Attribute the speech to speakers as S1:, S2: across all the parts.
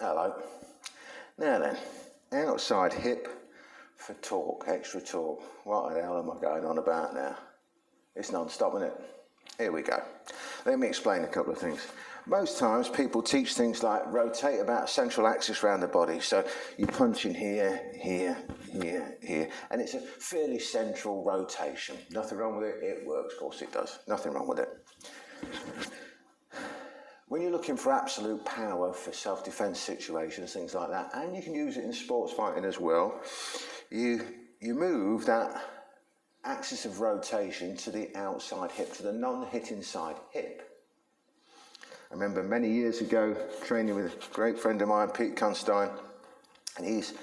S1: Hello. Now then, outside hip for torque, extra torque. What the hell am I going on about now? It's non-stop, isn't it? Here we go. Let me explain a couple of things. Most times people teach things like rotate about a central axis around the body. So you punch in here, here, here, here, and it's a fairly central rotation. Nothing wrong with it. It works, of course it does. Nothing wrong with it. When you're looking for absolute power for self-defense situations, things like that, and you can use it in sports fighting as well, you move that axis of rotation to the outside hip, to the non-hitting side hip. I remember many years ago training with a great friend of mine, Pete Constein, and he's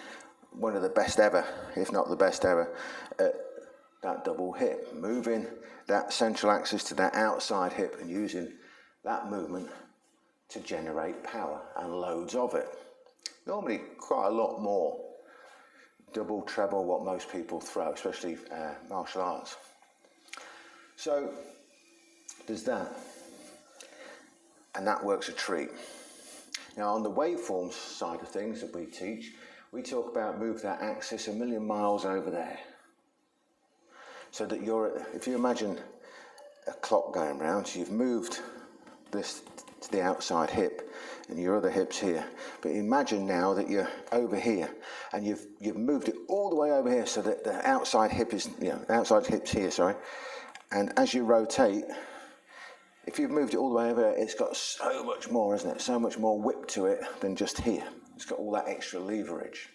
S1: one of the best ever, if not the best ever, at that double hip, moving that central axis to that outside hip and using that movement to generate power and loads of it. Normally quite a lot more, double, treble what most people throw, especially martial arts. So there's that, and that works a treat. Now on the waveforms side of things that we teach, we talk about move that axis a million miles over there. So that if you imagine a clock going round, so you've moved this to the outside hip and your other hip's here, but imagine now that you're over here and you've moved it all the way over here so that the outside hip is, the outside hip's here, sorry, and as you rotate, if you've moved it all the way over there, it's got so much more, isn't it? So much more whip to it than just here. It's got all that extra leverage,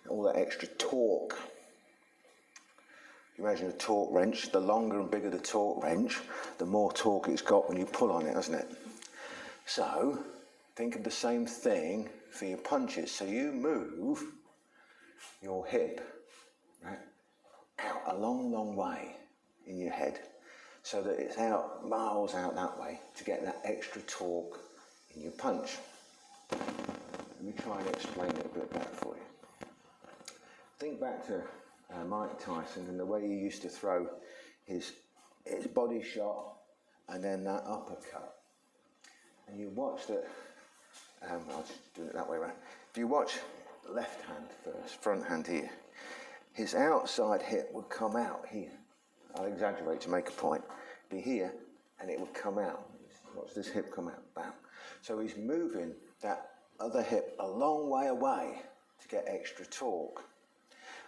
S1: all that extra torque. Imagine a torque wrench. The longer and bigger the torque wrench, the more torque it's got when you pull on it, hasn't it? So think of the same thing for your punches. So you move your hip right, out a long, long way in your head so that it's out, miles out that way to get that extra torque in your punch. Let me try and explain it a bit better for you. Think back to Mike Tyson and the way he used to throw his body shot and then that uppercut. And you watch that, I'll just do it that way around. If you watch left hand first, front hand here, his outside hip would come out here. I'll exaggerate to make a point. Be here and it would come out. Watch this hip come out, bam. So he's moving that other hip a long way away to get extra torque.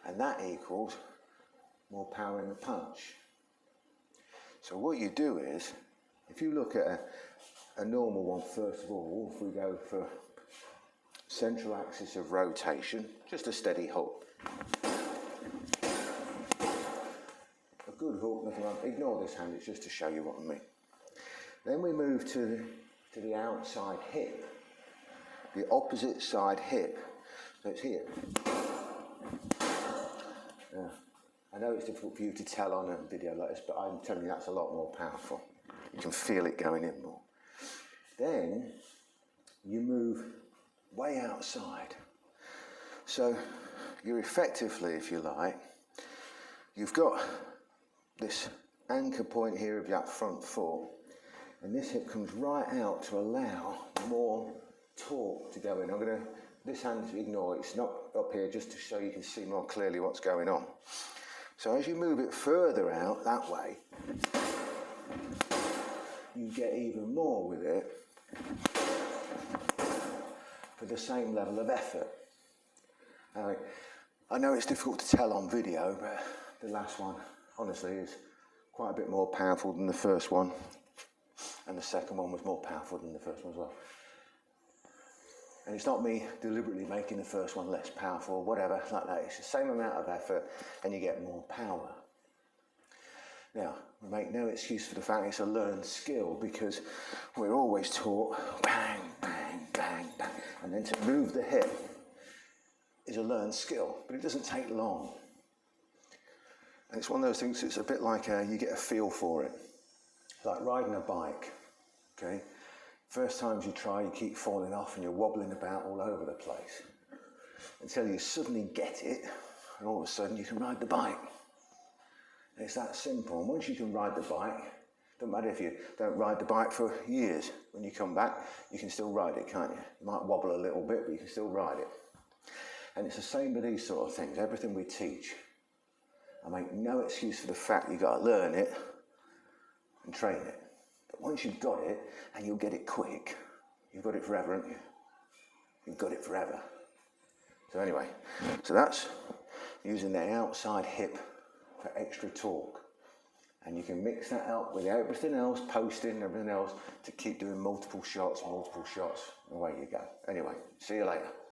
S1: And that equals more power in the punch. So what you do is, if you look at a normal one first of all, if we go for central axis of rotation, just a steady hook. A good hook, nothing wrong. Ignore this hand, it's just to show you what I mean. Then we move to the outside hip, the opposite side hip. So it's here. Yeah. I know it's difficult for you to tell on a video like this, but I'm telling you that's a lot more powerful. You can feel it going in more. Then you move way outside. So you're effectively, if you like, you've got this anchor point here of that front foot, and this hip comes right out to allow more torque to go in. This hand, ignore, it's not up here just to show you can see more clearly what's going on. So as you move it further out that way, you get even more with it for the same level of effort. I know it's difficult to tell on video, but the last one, honestly, is quite a bit more powerful than the first one. And the second one was more powerful than the first one as well. And it's not me deliberately making the first one less powerful or whatever like that. It's the same amount of effort and you get more power. Now, we make no excuse for the fact it's a learned skill because we're always taught bang, bang, bang, bang. And then to move the hip is a learned skill, but it doesn't take long. And it's one of those things, it's a bit like you get a feel for it. It's like riding a bike, okay? First times you try, you keep falling off and you're wobbling about all over the place until you suddenly get it and all of a sudden you can ride the bike. And it's that simple. And once you can ride the bike, Doesn't matter if you don't ride the bike for years. When you come back, you can still ride it, can't you? You might wobble a little bit, but you can still ride it. And it's the same with these sort of things. Everything we teach, I make no excuse for the fact you've got to learn it and train it. But once you've got it, and you'll get it quick, you've got it forever, haven't you? You've got it forever. So anyway, so that's using the outside hip for extra torque. And you can mix that up with everything else, posting, everything else, to keep doing multiple shots, and away you go. Anyway, see you later.